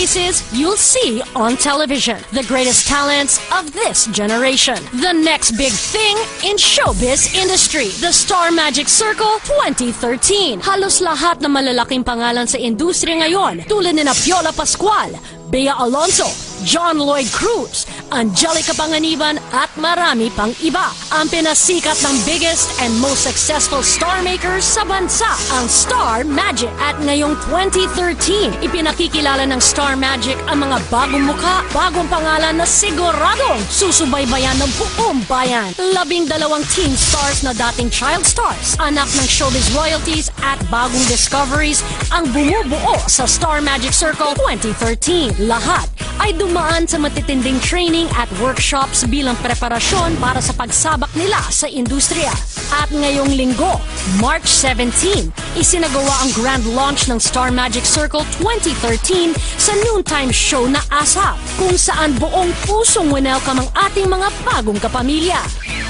faces you'll see on television. The greatest talents of this generation. The next big thing in showbiz industry. The Star Magic Circle 2013. Halos lahat ng malalaking pangalan sa industriya ngayon tulad ni Piola Pascual, Bea Alonzo, John Lloyd Cruz, Angelica Panganiban at marami pang iba. Ang pinasikat ng biggest and most successful star makers sa bansa, ang Star Magic. At ngayong 2013, ipinakikilala ng Star Magic ang mga bagong mukha, bagong pangalan na siguradong susubaybayan ng buong bayan. 12 teen stars na dating child stars, anak ng showbiz royalties at bagong discoveries ang bumubuo sa Star Magic Circle 2013. Lahat ay dumaan sa matitinding training at workshops bilang preparasyon para sa pagsabak nila sa industriya. At ngayong linggo, March 17, isinagawa ang grand launch ng Star Magic Circle 2013 sa noontime show na ASAP, kung saan buong pusong winelcome ang ating mga bagong kapamilya.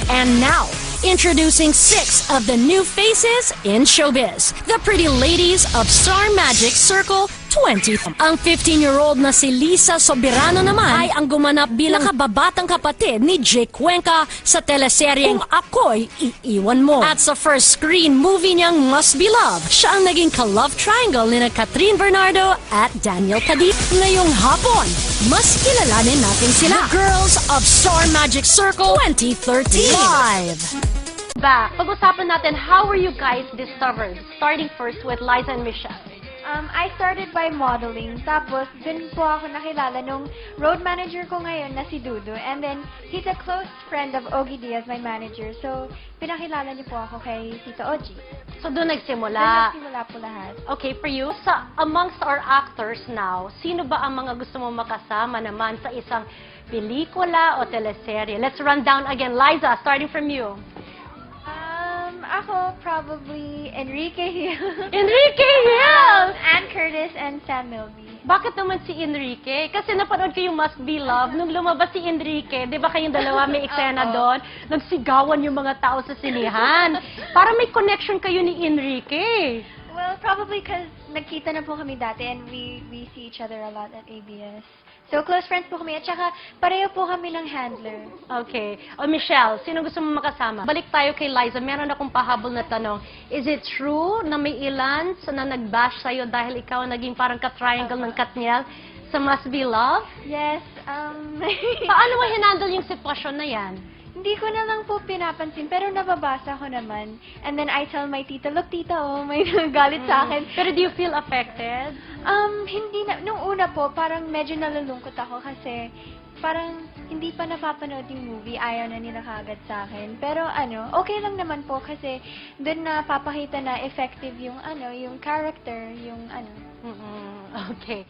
And now, introducing 6 of the new faces in showbiz, the pretty ladies of Star Magic Circle 20. Ang 15-year-old na si Lisa Soberano naman ay ang gumanap bilang kababatang kapatid ni Jake Cuenca sa teleseryeng Kung Ako'y Iiwan Mo. At sa first screen movie niyang Must Be Love, siya ang naging ka-love triangle ni Catherine Bernardo at Daniel Padilla. Ngayong hapon, mas kilalanin natin sila. The Girls of Star Magic Circle 2013. Live! Pag-usapan natin, how were you guys discovered? Starting first with Liza and Michelle. I started by modeling. Tapos, dun po ako nakilala nung road manager ko ngayon na si Dudu. And then, he's a close friend of Ogie Diaz, my manager. So, pinakilala niyo po ako kay Tito Ogie. So, doon nagsimula. Doon nagsimula po lahat. Okay, for you, amongst our actors now, sino ba ang mga gusto mo makasama naman sa isang pelikula o teleserye? Let's run down again. Liza, starting from you. Ako, probably Enrique Hill. Enrique Hill! Ann Curtis and Sam Milby. Bakit naman si Enrique? Kasi napanood ko yung Must Be Love. Nung lumabas si Enrique, di ba kayong dalawa may eksena doon? Nagsigawan yung mga tao sa sinihan. Para may connection kayo ni Enrique. Well, probably because nagkita na po kami dati and we see each other a lot at ABS. So, close friends po kami. At saka, pareho po kami ng handler. Okay. O, Michelle, sino gusto mo makasama? Balik tayo kay Liza. Meron akong pahabol na tanong. Is it true na may ilan na nag-bash sa'yo dahil ikaw naging parang ka-triangle ng Katniel sa Must Be Love? Yes. Paano mo hinandle yung sitwasyon na yan? Hindi ko na lang po pinapansin, pero nababasa ko naman. And then I tell my tita, look tita, oh, may galit sa akin. Pero do you feel affected? Hindi na. Nung una po, parang medyo nalulungkot ako kasi parang hindi pa napapanood yung movie, ayaw na nila kagad sa akin. Pero okay lang naman po kasi doon na papakita na effective yung yung character, yung Okay.